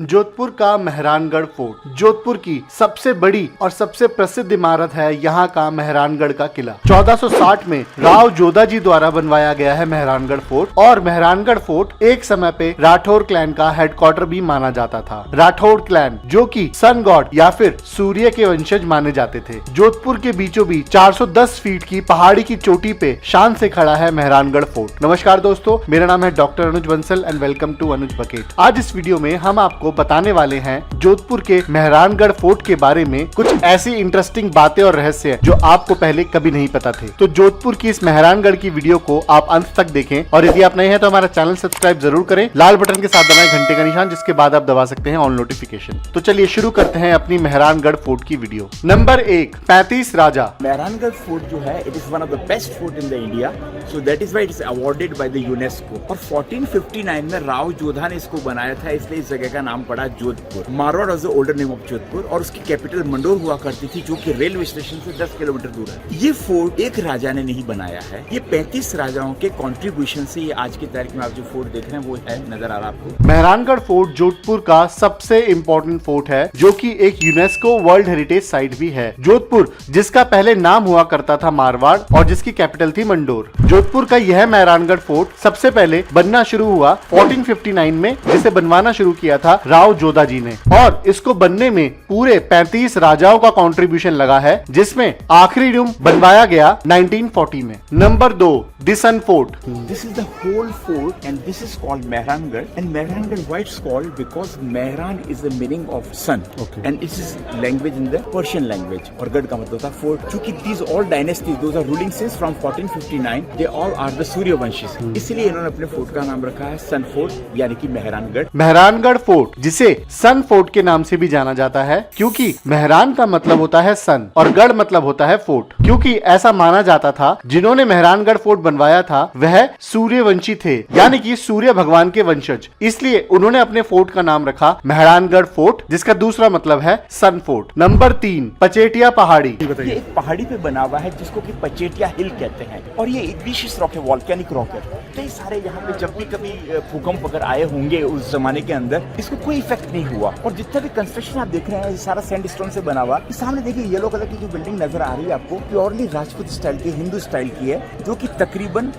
जोधपुर का मेहरानगढ़ फोर्ट जोधपुर की सबसे बड़ी और सबसे प्रसिद्ध इमारत है। यहाँ का मेहरानगढ़ का किला 1460 में राव जोधाजी द्वारा बनवाया गया है मेहरानगढ़ फोर्ट। और मेहरानगढ़ फोर्ट एक समय पे राठौर क्लैन का हेडक्वार्टर भी माना जाता था। राठौर क्लैन जो कि सन गॉड या फिर सूर्य के वंशज माने जाते थे। जोधपुर के बीचों बीच 410 फीट की पहाड़ी की चोटी पे शान से खड़ा है मेहरानगढ़ फोर्ट। नमस्कार दोस्तों, मेरा नाम है doctor Anuj Bansal and welcome to Anuj bucket. आज इस वीडियो में हम आपको बताने वाले हैं जोधपुर के मेहरानगढ़ फोर्ट के बारे में कुछ ऐसी इंटरेस्टिंग बातें और रहस्य जो आपको पहले कभी नहीं पता थे। तो जोधपुर की इस मेहरानगढ़ की वीडियो को आप अंत तक देखें और यदि आप नए हैं तो हमारा चैनल सब्सक्राइब जरूर करें। लाल बटन के साथ दबाएं घंटे का निशान, जिसके बाद आप दबा सकते हैं ऑल नोटिफिकेशन। तो चलिए शुरू करते हैं अपनी मेहरानगढ़ फोर्ट की वीडियो। नंबर 1, 35 राजा। मेहरानगढ़ फोर्ट जो है it is one of the best fort in the India, so that is why it is awarded by the UNESCO. और 1459 में राव जोधा ने इसको बनाया था, इसलिए इस जगह का नाम पड़ा Jodhpur. Marwar was the older name of Jodhpur और उसकी कैपिटल मंडोर हुआ करती थी, जो कि रेलवे स्टेशन से 10 किलोमीटर दूर है। ये फोर्ट एक राजा ने नहीं बनाया है, ये 35 राजाओं के कंट्रीब्यूशन से ये आज की तारीख में आप जो फोर्ट देख रहे हैं वो है, नजर आ रहा है आपको। मेहरानगढ़ फोर्ट जोधपुर का सबसे इम्पोर्टेंट फोर्ट है, जो कि एक यूनेस्को वर्ल्ड हेरिटेज साइट भी है। जोधपुर जिसका पहले नाम हुआ करता था मारवाड़ और जिसकी कैपिटल थी मंडोर। जोधपुर का यह मेहरानगढ़ फोर्ट सबसे पहले बनना शुरू हुआ 1459 में, जिसे बनवाना शुरू किया था राव जोधा जी ने। और इसको बनने में पूरे 35 राजाओं का कंट्रीब्यूशन लगा है, जिसमें आखिरी रूम बनवाया गया 1940 में। Number 2, the sun fort. This is the whole fort and this is called Mehrangarh, and Mehrangarh why it's called because Mehran is the meaning of sun, Okay. and it is language in the Persian language। और गढ़ का मतलब था fort. क्योंकि these all dynasties those are ruling since from 1459, they all are the Suryavanshi, इसलिए इन्होंने अपने fort का नाम रखा है सन फोर्ट, यानी कि मेहरानगढ़। मेहरानगढ़ फोर्ट जिसे सन फोर्ट के नाम से भी जाना जाता है, क्योंकि मेहरान का मतलब होता है सन और गढ़ मतलब होता है फोर्ट। क्योंकि ऐसा माना जाता था जिन्होंने मेहरानगढ़ फोर्ट बनवाया था वह सूर्यवंशी थे, यानी कि सूर्य भगवान के वंशज, इसलिए उन्होंने अपने फोर्ट का नाम रखा मेहरानगढ़ फोर्ट, जिसका दूसरा मतलब है सन फोर्ट। नंबर 3, पचेटिया पहाड़ी। ये एक पहाड़ी पे बना हुआ है जिसको कि पचेटिया हिल कहते हैं, और ये एक विशेष रॉक है, वॉल्केनिक रॉक है। कई सारे यहाँ पे जब भी कभी भूकंप अगर आए होंगे उस जमाने के अंदर, इसको कोई इफेक्ट नहीं हुआ। और जितना भी कंस्ट्रक्शन आप देख रहे हैं सारा सैंडस्टोन से बना हुआ। सामने देखिए येलो कलर की जो बिल्डिंग नजर आ रही है आपको, प्योरली राजपूत स्टाइल की, हिंदू स्टाइल की है, जो कि तकरीबन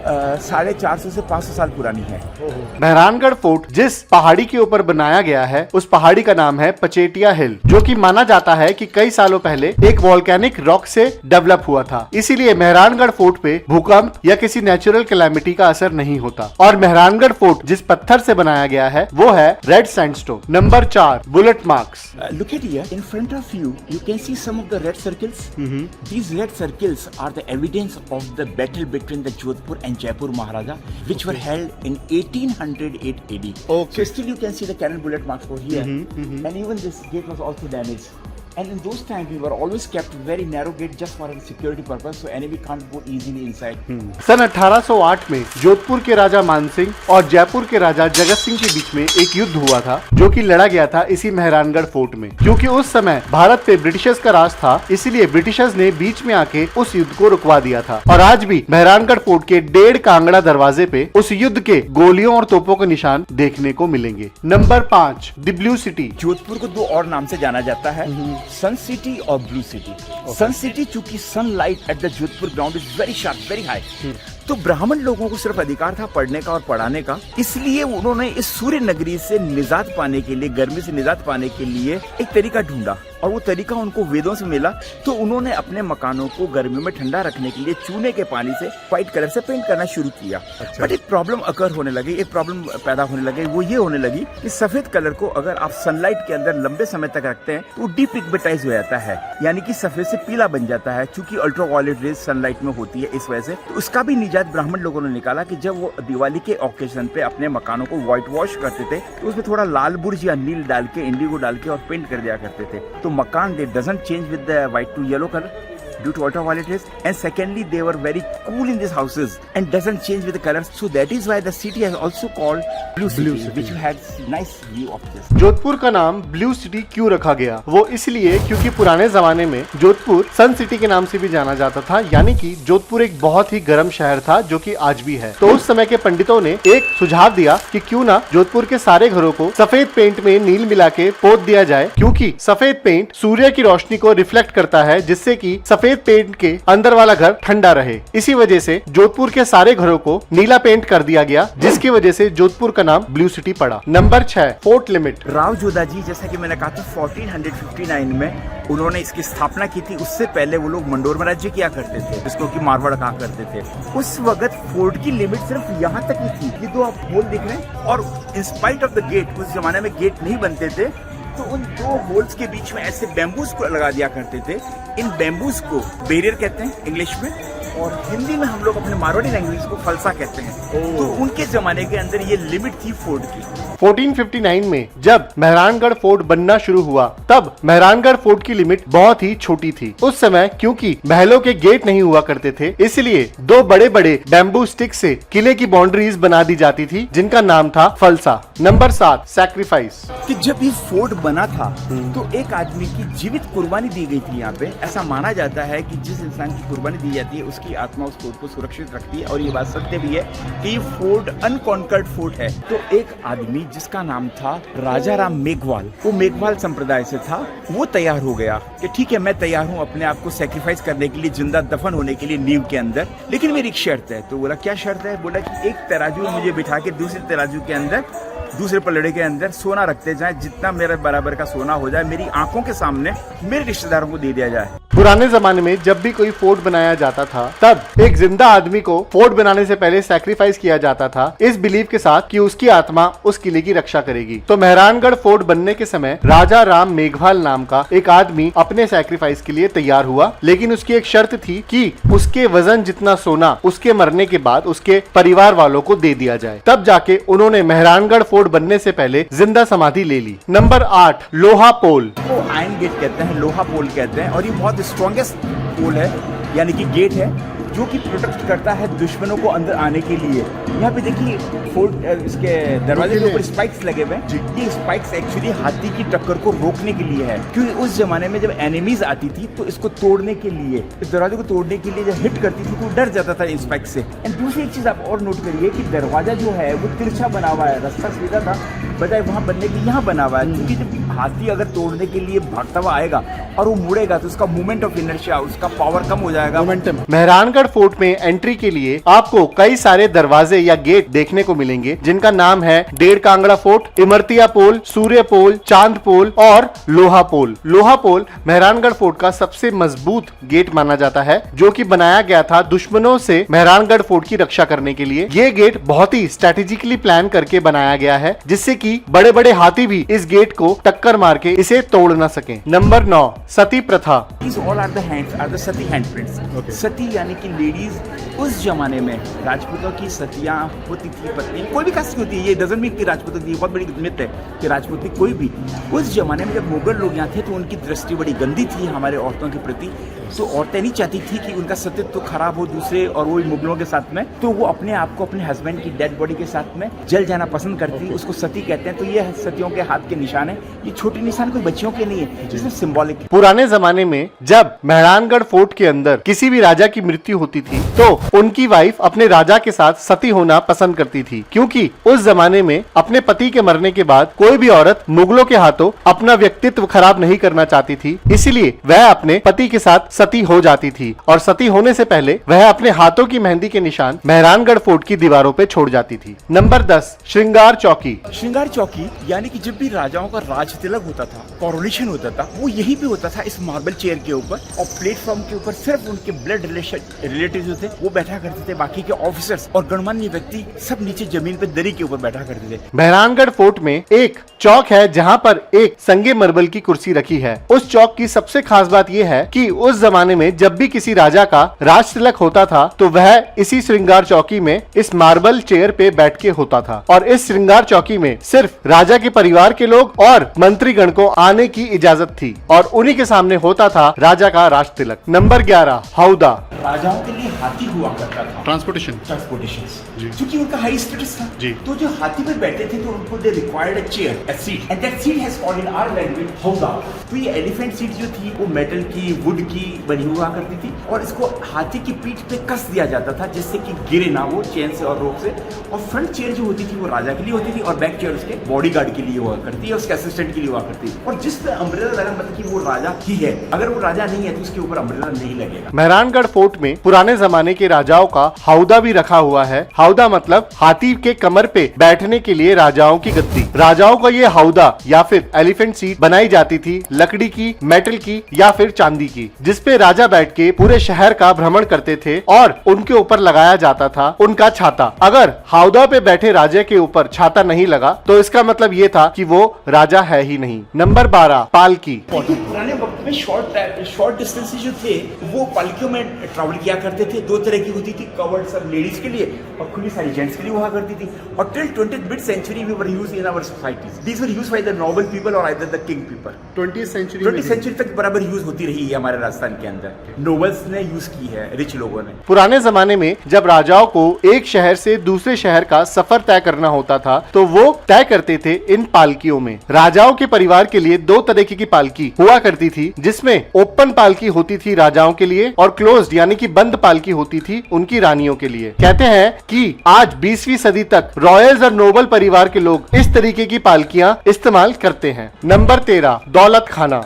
450 से 500 साल पुरानी है। मेहरानगढ़ फोर्ट जिस पहाड़ी के ऊपर बनाया गया है उस पहाड़ी का नाम है पचेटिया हिल, जो कि माना जाता है कि कई सालों पहले एक वॉल्केनिक रॉक से डेवलप हुआ था। इसीलिए मेहरानगढ़ फोर्ट पे भूकंप या किसी नेचुरल कैलामिटी का असर नहीं होता। और मेहरानगढ़ फोर्ट जिस पत्थर से बनाया गया है वो है red sandstone. Number 4, bullet marks. Look at here, in front of you, you can see some of the red circles. These red circles are the evidence of the battle between the Jodhpur and Jaipur Maharaja, which were held in 1808 AD. Okay. So still you can see the cannon bullet marks over here, and even this gate was also damaged. And in those times we were always kept very narrow gate just for a security purpose, so enemy can't go easily inside. सन 1808 में जोधपुर के राजा मानसिंह और जयपुर के राजा जगत सिंह के बीच में एक युद्ध हुआ था, जो कि लड़ा गया था इसी मेहरानगढ़ फोर्ट में। क्योंकि उस समय भारत पे ब्रिटिशर्स का राज था, इसीलिए ब्रिटिशर्स ने बीच में आके उस युद्ध को रुकवा दिया था। और आज भी मेहरानगढ़ फोर्ट के 1.5 कांगड़ा दरवाजे पे उस युद्ध के गोलियों और तोपों के निशान देखने को मिलेंगे। Number 5, the blue city. Jodhpur को 2 और नाम से जाना जाता है, सन सिटी और ब्लू सिटी। सन सिटी चूंकि sunlight at the Jodhpur ground is very sharp, very high, तो ब्राह्मण लोगों को सिर्फ अधिकार था पढ़ने का और पढ़ाने का, इसलिए उन्होंने इस सूर्य नगरी से निजात पाने के लिए, गर्मी से निजात पाने के लिए एक तरीका ढूंढा, और वो तरीका उनको वेदों से मिला। तो उन्होंने अपने मकानों को गर्मी में ठंडा रखने के लिए चूने के पानी से व्हाइट कलर से पेंट करना शुरू किया। बट एक प्रॉब्लम अकर होने लगी, एक प्रॉब्लम पैदा होने लगी, वो ये होने लगी कि सफेद कलर को अगर आप सनलाइट के अंदर लंबे समय तक रखते हैं तो डीपिगमेटाइज हो जाता है, यानी कि सफेद से पीला बन जाता है, चूंकि अल्ट्रावायलेट रेज सनलाइट में होती है। इस वजह से तो उसका भी निजात ब्राह्मण लोगों ने निकाला कि जब वो दिवाली के ओकेजन पे अपने मकानों को व्हाइट वॉश करते थे तो उसमें थोड़ा लाल बुर्ज या नील डाल के, इंडिगो डाल के और पेंट कर दिया करते थे, तो मकान they doesn't change with the white to yellow colour, due to ultraviolet rays, and secondly they were very cool in these houses and doesn't change with the colors, so that is why the city has also called blue city, which had nice view of this. Jodhpur का नाम blue city क्यों रखा गया? वो इसलिए क्योंकि पुराने जमाने में जोधपुर सन सिटी के नाम से भी जाना जाता था, यानी कि जोधपुर एक बहुत ही गर्म शहर था जो कि आज भी है। तो उस समय के पंडितों ने एक सुझाव दिया कि क्यों ना जोधपुर के सारे घरों को सफेद पेंट में नील मिला के पोत दिया जाए, क्योंकि सफेद पेंट सूर्य की रोशनी को रिफ्लेक्ट करता है, जिससे कि सफेद पेंट के अंदर वाला घर ठंडा रहे। इसी वजह से जोधपुर के सारे घरों को नीला पेंट कर दिया गया, जिसकी वजह से जोधपुर का नाम ब्लू सिटी पड़ा। Number 6, fort limit. Rao Jodha ji, जैसा कि मैंने कहा था 1459 में उन्होंने इसकी स्थापना की थी। उससे पहले वो लोग मंडोर में राज्य किया करते थे, जिसको कि मारवाड़ कहा करते थे। उस वक्त फोर्ट की लिमिट सिर्फ यहाँ तक ही थी। ये दो आप होल दिख रहे हैं, और इंस्पाइट ऑफ द गेट, उस जमाने में गेट नहीं बनते थे, तो उन दो होल्स के बीच में ऐसे बैम्बूस को लगा दिया करते थे। इन बैम्बूस को बैरियर कहते हैं इंग्लिश में, और हिंदी में हम लोग अपने मारवाड़ी लैंग्वेज को फलसा कहते हैं। तो उनके जमाने के अंदर ये लिमिट थी फोर्ट की। 1459 में जब मेहरानगढ़ फोर्ट बनना शुरू हुआ, तब मेहरानगढ़ फोर्ट की लिमिट बहुत ही छोटी थी। उस समय क्योंकि महलों के गेट नहीं हुआ करते थे, इसलिए दो बड़े बड़े बैम्बू स्टिक से किले की बाउंड्रीज बना दी जाती थी, जिनका नाम था फलसा। Number 7, sacrifice. कि जब ये फोर्ट बना था तो एक आदमी की जीवित कुर्बानी दी गई थी यहाँ पे। ऐसा माना जाता है कि जिस इंसान की कुर्बानी दी जाती है उसकी आत्मा उस फोर्ट को सुरक्षित रखती है, और ये बात सत्य भी है कि ये फोर्ट अनकॉन्कर्ड फोर्ट है। तो एक आदमी जिसका नाम था राजा राम मेघवाल, वो मेघवाल संप्रदाय से था, वो तैयार हो गया कि ठीक है मैं तैयार हूँ अपने आप को सेक्रीफाइस करने के लिए, जिंदा दफन होने के लिए नींव के अंदर, लेकिन मेरी एक शर्त है। तो बोला क्या शर्त है? बोला कि एक तराजू मुझे बिठा के दूसरे तराजू के अंदर, दूसरे पलड़े के अंदर सोना रखते जाए, जितना मेरे बराबर का सोना हो जाए मेरी आंखों के सामने मेरे रिश्तेदारों को दे दिया जाए। पुराने जमाने में जब भी कोई फोर्ट बनाया जाता था, तब एक जिंदा आदमी को फोर्ट बनाने से पहले सैक्रिफाइस किया जाता था, इस बिलीव के साथ कि उसकी आत्मा उस किले की रक्षा करेगी। तो मेहरानगढ़ फोर्ट बनने के समय राजा राम मेघवाल नाम का एक आदमी अपने सैक्रिफाइस के लिए तैयार हुआ, लेकिन उसकी एक शर्त थी कि उसके वजन जितना सोना उसके मरने के बाद उसके परिवार वालों को दे दिया जाए। तब जाके उन्होंने मेहरानगढ़ फोर्ट बनने से पहले जिंदा समाधि ले ली। नंबर 8, लोहा पोल। वो आयरन गेट कहते हैं, लोहा पोल कहते हैं, और ये बहुत स्ट्रॉन्गेस्ट पोल है, यानी कि गेट है जो कि प्रोटेक्ट करता है दुश्मनों को अंदर आने के लिए। यहाँ पे देखिए फोर्ट, इसके दरवाजे के ऊपर स्पाइक्स लगे हुए हैं। ये स्पाइक्स एक्चुअली हाथी की टक्कर को रोकने के लिए है, क्योंकि उस जमाने में जब एनिमीज आती थी तो इसको तोड़ने के लिए, इस दरवाजे को तोड़ने के लिए जब हिट करती थी तो डर जाता था इन स्पाइक से। एंड दूसरी एक चीज आप और नोट करिए कि दरवाजा जो है वो तिरछा बना हुआ है, रास्ता सीधा था बजाय वहाँ बनने के यहाँ बना हुआ है, क्योंकि जब हाथी अगर तोड़ने के लिए भागता हुआ आएगा और वो मुड़ेगा तो उसका मूवमेंट ऑफ इनर्शिया, उसका पावर कम हो जाएगा। मेहरानगढ़ फोर्ट में एंट्री के लिए आपको कई सारे दरवाजे या गेट देखने को मिलेंगे, जिनका नाम है डेढ़ कांगड़ा फोर्ट, इमरतिया पोल, सूर्य पोल, चांद पोल और लोहा पोल। लोहा पोल मेहरानगढ़ फोर्ट का सबसे मजबूत गेट माना जाता है, जो कि बनाया गया था दुश्मनों से मेहरानगढ़ फोर्ट की रक्षा करने के लिए। ये गेट बहुत ही स्ट्रेटेजिकली प्लान करके बनाया गया है, जिससे कि बड़े बड़े हाथी भी इस गेट को टक्कर मार के इसे तोड़ न सके। नंबर 9, सती प्रथा। सती हैंडप्रिंट्स। सती यानी कि लेडीज उस जमाने में राजपूतों की सतियां होती थी, पत्नी कोई भी कास्ट होती है, ये डजंट मीन कि राजपूतों की बहुत बड़ी मिथ है कि राजपूत कोई भी। उस जमाने में जब मुगल लोग यहाँ थे तो उनकी दृष्टि बड़ी गंदी थी हमारे औरतों के प्रति, तो औरतें नहीं चाहती थी कि उनका सतीत्व तो खराब हो दूसरे और वो मुगलों के साथ में, तो वो अपने आप को अपने हस्बैंड की डेड बॉडी के साथ में जल जाना पसंद करती, उसको सती कहते हैं। तो ये सतियों के हाथ के निशान है, ये छोटे निशान कोई बच्चियों के नहीं है, जिसमें सिंबॉलिक है। पुराने जमाने में जब मेहरानगढ़ फोर्ट के अंदर किसी भी राजा की मृत्यु होती थी तो उनकी वाइफ अपने राजा के साथ सती होना पसंद करती थी, क्योंकि उस जमाने में अपने पति के मरने के बाद कोई भी औरत मुगलों के हाथों अपना व्यक्तित्व खराब नहीं करना चाहती थी, इसलिए वह अपने पति के साथ सती हो जाती थी और सती होने से पहले वह अपने हाथों की मेहंदी के निशान मेहरानगढ़ फोर्ट की दीवारों पे छोड़ जाती थी। नंबर 10, श्रृंगार चौकी। श्रृंगार चौकी यानी कि जब भी राजाओं का राज तिलक होता था, कोरोनेशन होता था, वो यही पे होता था, इस मार्बल चेयर के ऊपर, और प्लेटफॉर्म के ऊपर सिर्फ उनके ब्लड रिलेटिव जो थे वो बैठा करते थे, बाकी के ऑफिसर्स और गणमान्य व्यक्ति सब नीचे जमीन पे दरी के ऊपर बैठा करते थे। मेहरानगढ़ फोर्ट में एक चौक है जहाँ पर एक संगे मरबल की कुर्सी रखी है। उस चौक की सबसे खास बात यह है कि उस जमाने में जब भी किसी राजा का राज तिलक होता था तो वह इसी श्रृंगार चौकी में इस मार्बल चेयर पे बैठ के होता था और इस श्रृंगार चौकी में सिर्फ राजा के परिवार के लोग और मंत्रीगण को आने की इजाजत थी और उन्हीं के सामने होता था राजा का राज तिलक। नंबर 11 हौदा। राजाओं के लिए हाथी हुआ करता था, ट्रांसपोर्टेशन क्योंकि उनका हाई स्टेटस था जी। तो जो हाथी पर बैठे थे तो उनको they required a chair, a seat, and that seat has called in our language howdah. तो ये एलिफेंट सीट जो थी वो मेटल की, वुड की बनी हुआ करती थी और इसको हाथी की पीठ पे कस दिया जाता था जिससे कि गिरे ना वो चेन से और रोप से। और फ्रंट चेयर जो होती थी वो राजा के लिए होती थी और बैक चेयर उसके बॉडीगार्ड के लिए हुआ करती है, उसके असिस्टेंट के लिए हुआ करती है। और जिस पे अम्ब्रेला लगा मतलब कि वो राजा ही है, अगर वो राजा नहीं है तो उसके ऊपर अम्ब्रेला नहीं लगेगा। मेहरानगढ़ फोर्ट में पुराने जमाने के राजाओं का हौदा भी रखा हुआ है। हौदा मतलब हाथी के कमर पे बैठने के लिए राजाओं की गद्दी। राजाओं का ये हौदा या फिर एलिफेंट सीट बनाई जाती थी लकड़ी की, मेटल की या फिर चांदी की, जिसपे राजा बैठ के पूरे शहर का भ्रमण करते थे और उनके ऊपर लगाया जाता था उनका छाता। अगर हौदा पे बैठे राजा के ऊपर छाता नहीं लगा तो इसका मतलब ये था कि वो राजा है ही नहीं। नंबर 12 पालकी। पुराने वक्त में शॉर्ट डिस्टेंसेस जो थे वो पालकियों में ट्रैवल किया करते थे। दो तरह की होती थी, कवर्ड सब लेडीज के लिए और खुली सारी जेंट्स के लिए हुआ करती थी। और till 20th century we were used in our societies. These were used by the noble people or either the king people. 20th century तक बराबर यूज होती रही है हमारे राजस्थान के अंदर। नोबल्स ने यूज की है, रिच लोगों ने। पुराने जमाने में जब राजाओं को एक शहर से दूसरे शहर का सफर तय करना होता था तो वो तय करते थे इन पालकियों में। राजाओं के परिवार के लिए दो तरीके की पालकी हुआ करती थी, जिसमें ओपन पालकी होती थी राजाओं के लिए और क्लोज्ड यानी कि बंद पालकी होती थी उनकी रानियों के लिए। कहते हैं कि आज 20वीं सदी तक रॉयल्स और नोबल परिवार के लोग इस तरीके की पालकियां इस्तेमाल करते हैं। नंबर 13 दौलत खाना।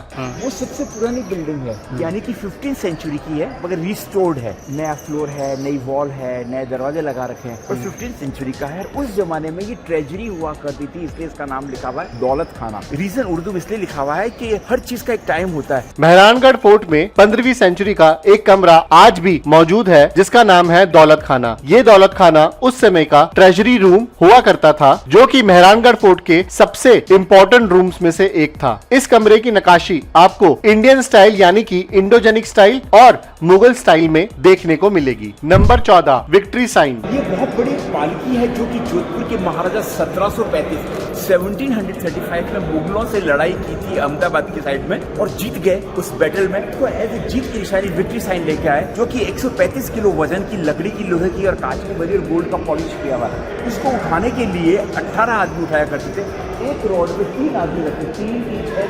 वो सबसे पुरानी बिल्डिंग है, यानी कि 15th century की है मगर रिस्टोर्ड है। नया फ्लोर है, नई वॉल है, नए दरवाजे लगा रखे हैं और 15th century का है। उस जमाने में ये ट्रेजरी हुआ करती थी, इसलिए इसका नाम लिखा हुआ है दौलत खाना। रीजन उर्दू में इसलिए लिखा हुआ है कि हर चीज का एक टाइम होता है। मेहरानगढ़ फोर्ट में 15वीं सेंचुरी का एक कमरा आज भी मौजूद है जिसका नाम है दौलत खाना। ये दौलत खाना उस समय का ट्रेजरी रूम हुआ करता था जो कि मेहरानगढ़ फोर्ट के सबसे इम्पोर्टेंट रूम्स में से एक था। इस कमरे की नक्काशी आपको इंडियन स्टाइल यानी कि इंडोजेनिक स्टाइल और मुगल स्टाइल में देखने को मिलेगी। Number 14 victory sign. ये बहुत बड़ी पालकी है जो कि जोधपुर के महाराजा 1735 में मुगलों से लड़ाई की थी अहमदाबाद की साइड में और जीत गए उस बैटल में। तो एज ए जीत की निशानी विक्ट्री साइन लेके आए जो कि 135 किलो वजन की लकड़ी की, लोहे की और कांच की बनी और गोल्ड का पॉलिश किया हुआ है। इसको उठाने के लिए 18 आदमी उठाया करते थे। एक रोड पे 3 आदमी रखते, 3 6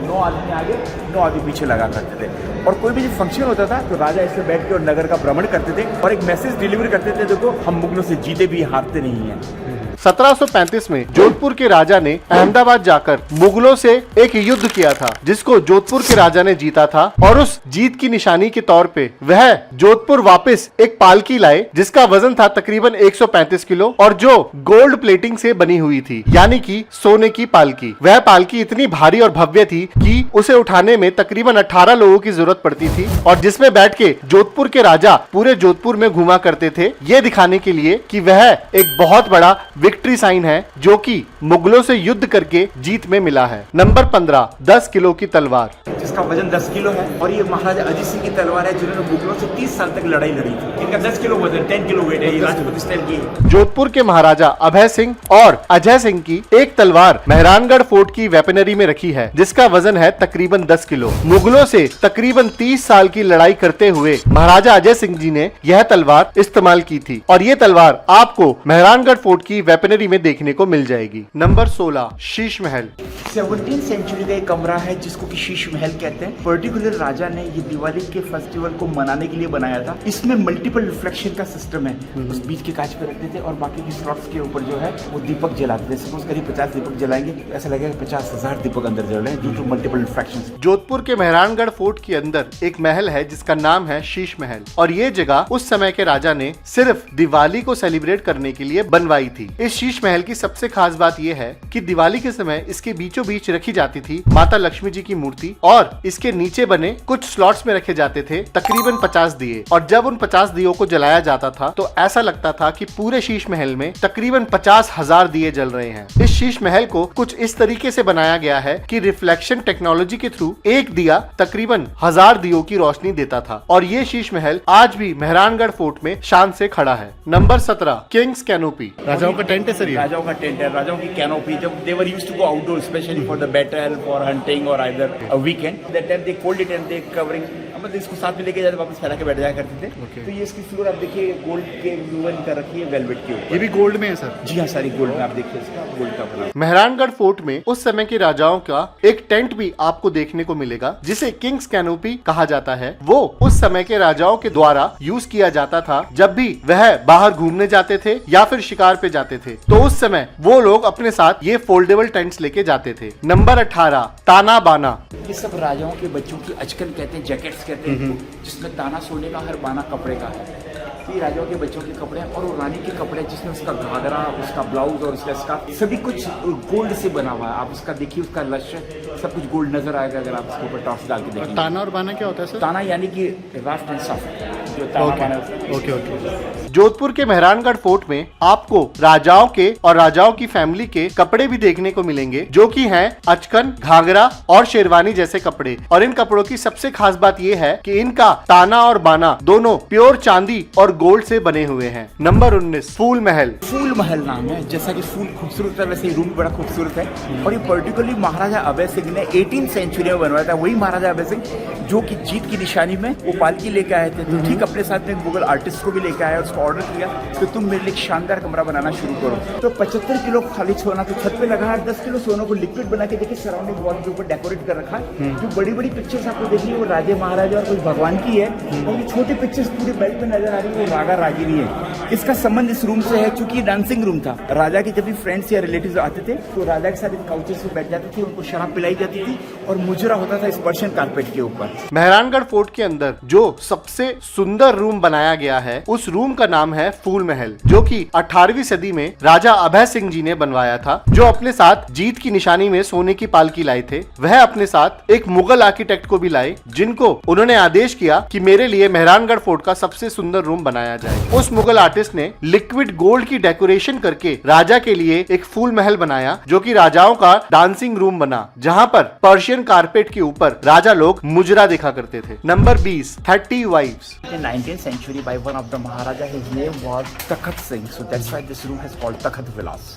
9 आदमी आगे 9 आदमी पीछे लगा करते थे। और कोई भी जब फंक्शन होता था तो राजा इसमें बैठ के और नगर का भ्रमण करते थे और एक मैसेज डिलीवर करते थे, देखो हम मुगलों से जीते भी हारते नहीं हैं। 1735 में जोधपुर के राजा ने अहमदाबाद जाकर मुगलों से एक युद्ध किया था जिसको जोधपुर के राजा ने जीता था और उस जीत की निशानी के तौर पे वह जोधपुर वापस एक पालकी लाए जिसका वजन था तकरीबन 135 किलो और जो गोल्ड प्लेटिंग से बनी हुई थी यानी कि सोने की पालकी। वह पालकी इतनी भारी और भव्य थी कि उसे उठाने में तकरीबन 18 लोगों की जरूरत पड़ती थी और जिसमें बैठ के जोधपुर के राजा पूरे जोधपुर में घुमा करते थे, ये दिखाने के लिए कि वह एक बहुत बड़ा विक्ट्री साइन है जो कि मुगलों से युद्ध करके जीत में मिला है। नंबर 15 10 किलो की तलवार, जिसका वजन 10 किलो है और ये महाराजा अजीत सिंह की तलवार है जिन्होंने मुगलों से 30 साल तक लड़ाई लड़ी थी। इनका 10 किलो वजन, 10 किलो वेट है। ये राजपूत स्टाइल की। जोधपुर के महाराजा अभय सिंह और अजय सिंह की एक तलवार मेहरानगढ़ फोर्ट की वेपनरी में रखी है जिसका वजन है तकरीबन 10 किलो। मुगलों से तकरीबन 30 साल की लड़ाई करते हुए महाराजा अजय सिंह जी ने यह तलवार इस्तेमाल की थी और ये तलवार आपको मेहरानगढ़ फोर्ट की वेपनरी में देखने को मिल जाएगी। Number 16 Sheesh Mahal. 17th century का एक कमरा है जिसको कि शीश महल कहते हैं। पर्टिकुलर राजा ने ये दिवाली के फेस्टिवल को मनाने के लिए बनाया था। इसमें मल्टीपल रिफ्लेक्शन का सिस्टम है। उस बीच के कांच पे रखते थे और बाकी की स्लॉट्स के ऊपर जो है वो दीपक जलाते थे। सपोज करीब 50 दीपक जलाएंगे, ऐसा लगेगा 50,000 दीपक अंदर जल रहे हैं due to multiple reflections. Jodhpur के मेहरानगढ़ फोर्ट के अंदर एक महल है जिसका नाम है शीश महल और ये जगह उस समय के राजा ने सिर्फ दिवाली को सेलिब्रेट करने के लिए बनवाई थी। इस शीश महल की सबसे खास बात यह है कि दिवाली के समय इसके बीचों बीच रखी जाती थी माता लक्ष्मी जी की मूर्ति और और इसके नीचे बने कुछ स्लॉट्स में रखे जाते थे तकरीबन 50 दिए, और जब उन 50 दियों को जलाया जाता था तो ऐसा लगता था कि पूरे शीश महल में तकरीबन 50,000 दिए जल रहे हैं। इस शीश महल को कुछ इस तरीके से बनाया गया है कि रिफ्लेक्शन टेक्नोलॉजी के थ्रू एक दिया तकरीबन 1000 दियों की रोशनी देता था, और ये शीश महल आज भी मेहरानगढ़ फोर्ट में शान से खड़ा है। Number 17 Kings canopy. राजाओं का टेंट है सर ये? राजाओं का टेंट है, राजाओं की कैनोपी। जब they were used to go outdoor specially for the battle, for hunting और either a weekend, that time they called it and they covering, मतलब इसको साथ में लेके जाते वापस फैला के बैठ जाया करते थे। तो ये इसकी फ्लोर आप देखिए गोल्ड के वूवन कर रखी है वेलवेट के ऊपर। ये भी गोल्ड में है सर? जी हाँ, सारी गोल्ड में। आप देखिए इसका गोल्ड का बना। मेहरानगढ़ फोर्ट में उस समय के राजाओं का एक टेंट भी आपको देखने को मिलेगा जिसे किंग्स कैनोपी कहा जाता है। वो उस समय के राजाओं के द्वारा यूज किया जाता था जब भी वह बाहर घूमने जाते थे या फिर शिकार पे जाते थे, तो उस समय वो लोग अपने साथ ये फोल्डेबल टेंट्स लेके जाते थे। नंबर 18 ताना बाना। ये सब राजाओं के बच्चों की अचकन कहते हैं, जैकेट्स कहते हैं, जिसमें ताना सोने का, हर बाना कपड़े का है। ये राजाओं के बच्चों के कपड़े और वो रानी के कपड़े, जिसमें उसका घाघरा, उसका ब्लाउज और उसका स्कार्फ सभी कुछ गोल्ड से बना हुआ है। आप उसका देखिए, उसका लक्ष्य सब कुछ गोल्ड नजर आएगा अगर आप उसके ऊपर टॉर्च डाल के देखेंगे। ताना और बाना क्या होता है सर? ताना यानी कि राफ्ट एंड सफ्ट, जो ताना बाना है। ओके। जोधपुर के मेहरानगढ़ फोर्ट में आपको राजाओं के और राजाओं की फैमिली के कपड़े भी देखने को मिलेंगे, जो कि हैं अचकन, घाघरा और शेरवानी जैसे कपड़े। और इन कपड़ों की सबसे खास बात यह है कि इनका ताना और बाना दोनों प्योर चांदी और गोल्ड से बने हुए हैं। नंबर 19 फूल महल। फूल महल नाम है, जैसा कि फूल खूबसूरत है वैसे ही रूम भी बड़ा खूबसूरत है। और ये पर्टिकुलरली महाराजा अभय सिंह ने 18th सेंचुरी में बनवाया था। वही महाराजा अभय सिंह जो कि जीत की निशानी में वो पालकी लेके आए थे, तो ठीक अपने साथ में मुगल आर्टिस्ट को भी लेके आया, उसको ऑर्डर किया कि तुम मेरे लिए एक शानदार कमरा बनाना शुरू करो। तो 75 किलो खाली सोना तो छत पे लगा है, 10 किलो सोना को लिक्विड बना के देखिए सराउंडिंग वॉल के ऊपर डेकोरेट कर रखा है। जो बड़ी बड़ी पिक्चर्स आपको देखिए वो राजे महाराजा और कोई भगवान की है, और ये छोटी पिक्चर्स पूरी बेल्ट पे नजर आ रही है वो रागा रागिनी है। इसका संबंध इस रूम से है क्योंकि ये डांसिंग रूम था। राजा के जब भी फ्रेंड्स या रिलेटिव्स आते थे तो राजा के साथ इन काउचेस पे बैठ जाते थे, उनको शराब पिलाई जाती थी और मुजरा होता था इस पर्शियन कारपेट के ऊपर। मेहरानगढ़ फोर्ट के अंदर जो सबसे सुंदर रूम बनाया गया है उस रूम का नाम है फूल महल, जो कि 18वीं सदी में राजा अभय सिंह जी ने बनवाया था, जो अपने साथ जीत की निशानी में सोने की पालकी लाए थे। वह अपने साथ एक मुगल आर्किटेक्ट को भी लाए, जिनको उन्होंने आदेश किया कि मेरे लिए मेहरानगढ़ फोर्ट का सबसे सुंदर रूम बनाया जाए। उस मुगल आर्टिस्ट ने लिक्विड गोल्ड की डेकोरेशन करके राजा के लिए एक फूल महल बनाया, जो कि राजाओं का डांसिंग रूम बना, जहां पर पर्शियन कारपेट के ऊपर राजा लोग मुजरा देखा करते थे। Number 20 30 wives. In 19th century by one of the Maharaja, his name was Takhat Singh, so that's why this room is called Takhat Vilas.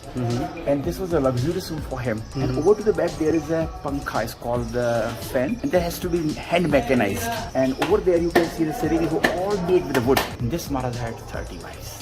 And this was a luxurious room for him. And over to the back there is a pankha, it's called the fan, and that has to be hand mechanized. And over there you can see the ceremony who all made with the wood. And this Maharaja had 30 wives.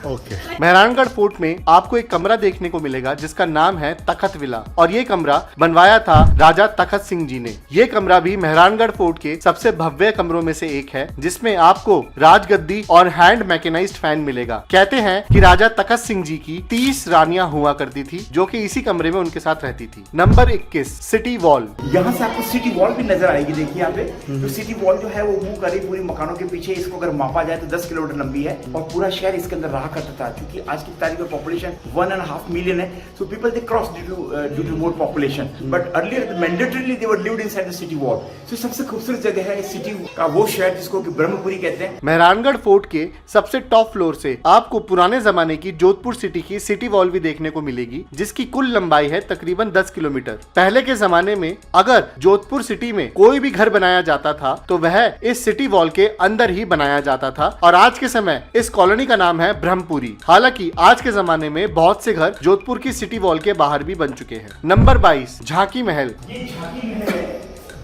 Okay. Mehrangarh fort में आपको एक कमरा देखने को मिलेगा जिसका नाम है तखत विला, और ये कमरा बनवाया था राजा तखत सिंह जी ने। ये कमरा भी मेहरानगढ़ फोर्ट के सबसे भव्य कमरों में से एक है, जिसमें आपको राजगद्दी और हैंड मैकेनाइज्ड फैन मिलेगा। कहते हैं कि राजा तखत सिंह जी की 30 रानियां हुआ करती थी, जो कि इसी कमरे में उनके साथ रहती थी। Number 21 city wall. यहाँ से आपको सिटी वॉल भी नजर आएगी, देखिए यहाँ पे। तो सिटी वॉल जो है वो मूव कर रही पूरी मकानों के पीछे। इसको अगर मापा जाए तो 10 किलोमीटर लंबी है और पूरा शहर इसके अंदर रहा करता था, क्योंकि आज की तारीख में पॉपुलेशन 1.5 मिलियन है, so people they cross due to more population, but earlier mandatorily they were lived inside the city wall. So सबसे खूबसूरत जगह है सिटी का वो शहर जिसको कि ब्रह्मपुरी कहते हैं। मेहरानगढ़ फोर्ट के सबसे टॉप फ्लोर से आपको पुराने जमाने की जोधपुर सिटी की सिटी वॉल भी देखने को मिलेगी, जिसकी कुल लंबाई है तकरीबन 10 किलोमीटर। पहले के जमाने में अगर जोधपुर सिटी में कोई भी घर बनाया जाता था तो वह इस सिटी वॉल के अंदर ही बनाया जाता था, और आज के समय इस कॉलोनी का नाम है ब्रह्मपुरी। हालांकि आज के जमाने में बहुत से घर जोधपुर की सिटी वॉल के बाहर भी बन चुके हैं। नंबर 22 झांकी महल। ये झांकी महल है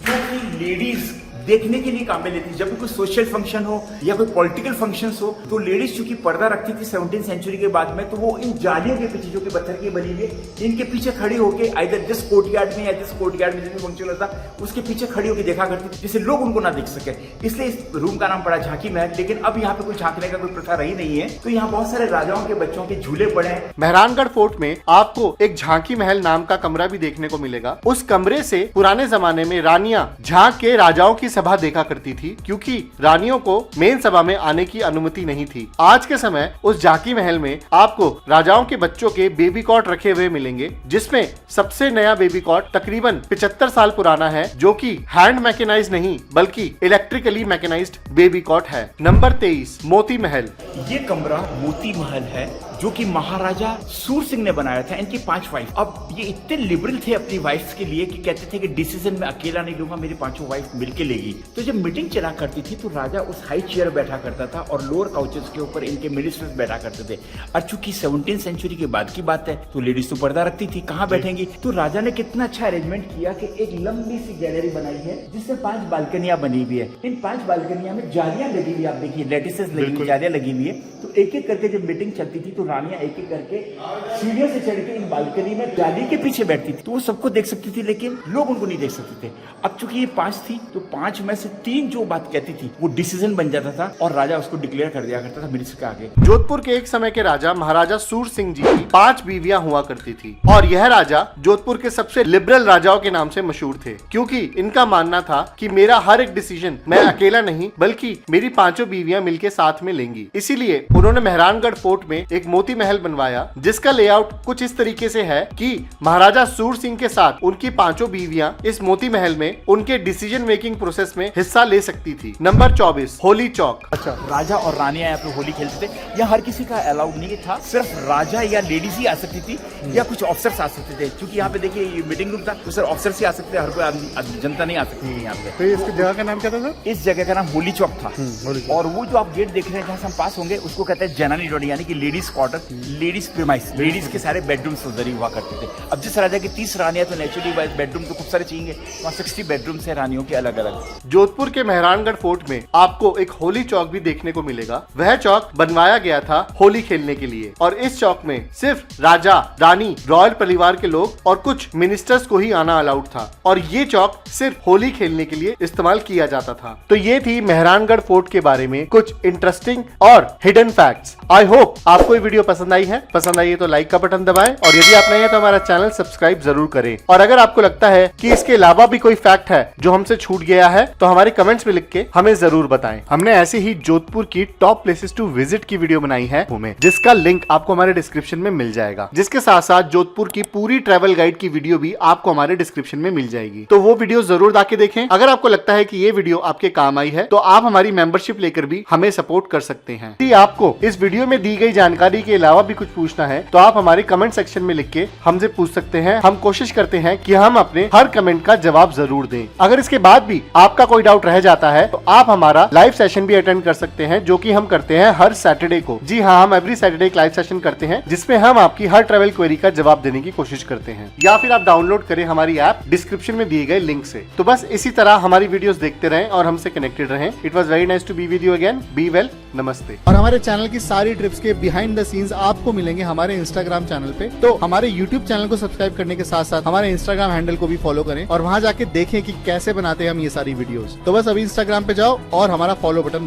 जो कि लेडीज देखने के लिए काम में लेती थी। जब भी कोई सोशल फंक्शन हो या कोई पॉलिटिकल फंक्शंस हो तो लेडीज चूंकि पर्दा रखती थी 17th सेंचुरी के बाद में, तो वो इन जालियों के पीछे जो कि पत्थर की बनी हुई है इनके पीछे खड़ी होके आइदर जिस कोर्टयार्ड में या जिस कोर्टयार्ड में जिस फंक्शन होता उसके पीछे खड़ी होकर देखा करती थी, जिससे लोग उनको ना देख सके। इसलिए इस रूम का नाम पड़ा झांकी महल। लेकिन अब यहाँ पे कोई झांकने का कोई प्रथा रही नहीं है, तो यहाँ बहुत सारे राजाओं के बच्चों के झूले पड़े हैं। मेहरानगढ़ फोर्ट में आपको एक झांकी महल नाम का कमरा भी देखने को मिलेगा। उस कमरे से पुराने जमाने में रानियां झांक के राजाओं की सभा देखा करती थी, क्योंकि रानियों को मेन सभा में आने की अनुमति नहीं थी। आज के समय उस झांकी महल में आपको राजाओं के बच्चों के बेबी कॉट रखे हुए मिलेंगे, जिसमें सबसे नया बेबी कॉट तकरीबन 75 साल पुराना है, जो कि हैंड मैकेनाइज्ड नहीं बल्कि इलेक्ट्रिकली मैकेनाइज्ड बेबी कॉट है। नंबर 23, मोती महल। ये कमरा मोती महल है, जो कि महाराजा सूर सिंह ने बनाया था। इनकी 5 वाइफ। अब ये इतने लिबरल थे अपनी वाइफ्स के लिए कि कहते थे कि डिसीजन मैं अकेला नहीं लूंगा, मेरी 5 वाइफ मिलके लेगी। तो जब मीटिंग चला करती थी तो राजा उस हाई चेयर बैठा करता था और लोअर काउचेस के ऊपर इनके मिनिस्टर्स बैठा करते थे। और चूंकि 17th सेंचुरी के बाद की बात है तो लेडीज तो पर्दा रखती थी, कहाँ बैठेंगी। तो राजा ने कितना अच्छा अरेंजमेंट किया कि एक लंबी सी गैलरी बनाई है जिससे 5 बालकनियां बनी हुई है। इन 5 बालकनियां में जालियां लगी हुई, आप देखिए लेटिसेस लगी हुई, जालियां लगी हुई है। तो एक एक करके जब मीटिंग चलती थी तो रानियां एक एक करके सीढ़ियों से चढ़ के इन बालकनी में जाली के पीछे बैठती थी, तो वो सबको देख सकती थी लेकिन लोग उनको नहीं देख सकते थे। अब चूंकि ये 5 थी तो 5 में से 3 जो बात कहती थी वो डिसीजन बन जाता था और राजा उसको डिक्लेयर कर दिया करता था मिनिस्टर के आगे। जोधपुर के एक समय के राजा महाराजा सूर सिंह जी की 5 बीवियां हुआ करती थी और यह राजा जोधपुर के सबसे लिबरल राजाओं के नाम से मशहूर थे, क्योंकि इनका मानना था कि मेरा हर एक डिसीजन मैं अकेला नहीं बल्कि मेरी 5 बीवियां मिलके साथ में लेंगी। इसीलिए उन्होंने मेहरानगढ़ फोर्ट में एक मोती महल बनवाया, जिसका लेआउट कुछ इस तरीके से है कि महाराजा सूर सिंह के साथ उनकी 5 बीवियां इस मोती महल में उनके डिसीजन मेकिंग प्रोसेस में हिस्सा ले सकती थी। नंबर 24, होली चौक। अच्छा, राजा और रानियां यहाँ पे होली खेलते थे। यहाँ हर किसी का अलाउड नहीं था, सिर्फ राजा या लेडीज ही आ सकती थी या कुछ ऑफिसर्स आ सकते थे। क्योंकि यहाँ पे देखिए ये मीटिंग रूम था तो सिर्फ ऑफिसर्स ही आ सकते थे, हर कोई जनता नहीं आ सकती थी यहाँ पे। तो इसकी जगह का नाम क्या था सर? इस जगह का नाम होली चौक था। और वो जो आप गेट देख रहे हैं जहाँ से हम पास होंगे उसको कहते हैं जनानी रोड, यानी कि ladies quarter, ladies premise. Ladies के सारे बेडरूम्स उधर ही हुआ करते थे। अब जिस राजा की 30 रानियां तो नेचुरली बेडरूम तो खूब सारे चाहिए, वहाँ 60 बेडरूम्स है रानियों के अलग अलग। जोधपुर के मेहरानगढ़ फोर्ट में आपको एक होली चौक भी देखने को मिलेगा। वह चौक बनवाया गया था होली खेलने के लिए और इस चौक में सिर्फ राजा, रानी, रॉयल परिवार के लोग और कुछ मिनिस्टर्स को ही आना अलाउड था और ये चौक सिर्फ होली खेलने के लिए इस्तेमाल किया जाता था। तो ये थी मेहरानगढ़ फोर्ट के बारे में कुछ इंटरेस्टिंग और हिडन फैक्ट्स। आई होप आपको ये वीडियो पसंद आई है। पसंद आई है तो लाइक का बटन दबाएं और यदि आप नए हैं तो हमारा चैनल सब्सक्राइब जरूर करें। और अगर आपको लगता है कि इसके अलावा भी कोई फैक्ट है जो हमसे छूट गया है तो हमारे कमेंट्स में लिख के हमें जरूर बताएं। हमने ऐसे ही जोधपुर की टॉप प्लेसेस टू विजिट की वीडियो बनाई है, जिसका लिंक आपको हमारे डिस्क्रिप्शन में मिल जाएगा। जिसके साथ साथ जोधपुर की पूरी ट्रैवल गाइड की वीडियो भी आपको हमारे डिस्क्रिप्शन में मिल जाएगी, तो वो वीडियो जरूर जाके देखें। अगर आपको लगता है कि ये वीडियो आपके काम आई है तो आप हमारी मेंबरशिप लेकर भी हमें सपोर्ट कर सकते हैं। यदि आपको इस वीडियो में दी गई जानकारी के अलावा भी कुछ पूछना है तो आप हमारे कमेंट सेक्शन में लिख के हमसे पूछ सकते हैं। हम कोशिश करते हैं कि हम अपने हर कमेंट का जवाब जरूर दें। अगर इसके बाद भी आपका कोई डाउट रह जाता है तो आप हमारा लाइव सेशन भी अटेंड कर सकते हैं, जो कि हम करते हैं हर सैटरडे को। जी हाँ, हम एवरी सैटरडे एक लाइव सेशन करते हैं जिसमें हम आपकी हर ट्रैवल क्वेरी का जवाब देने की कोशिश करते हैं। या फिर आप डाउनलोड करें हमारी ऐप डिस्क्रिप्शन में दिए गए लिंक से। तो बस इसी तरह हमारी वीडियोस देखते रहें और हमसे कनेक्टेड रहें। It was very nice to be with you again. Be well, नमस्ते। और हमारे चैनल की सारी ट्रिप्स के बिहाइंड द सीन्स आपको मिलेंगे हमारे इंस्टाग्राम चैनल पे। तो हमारे यूट्यूब चैनल को सब्सक्राइब करने के साथ साथ हमारे इंस्टाग्राम हैंडल को भी फॉलो करें और वहां जाके देखें कि कैसे बनाते हैं हम ये सारी वीडियोस। तो बस अभी इंस्टाग्राम पे जाओ और हमारा फॉलो बटन दबाओ।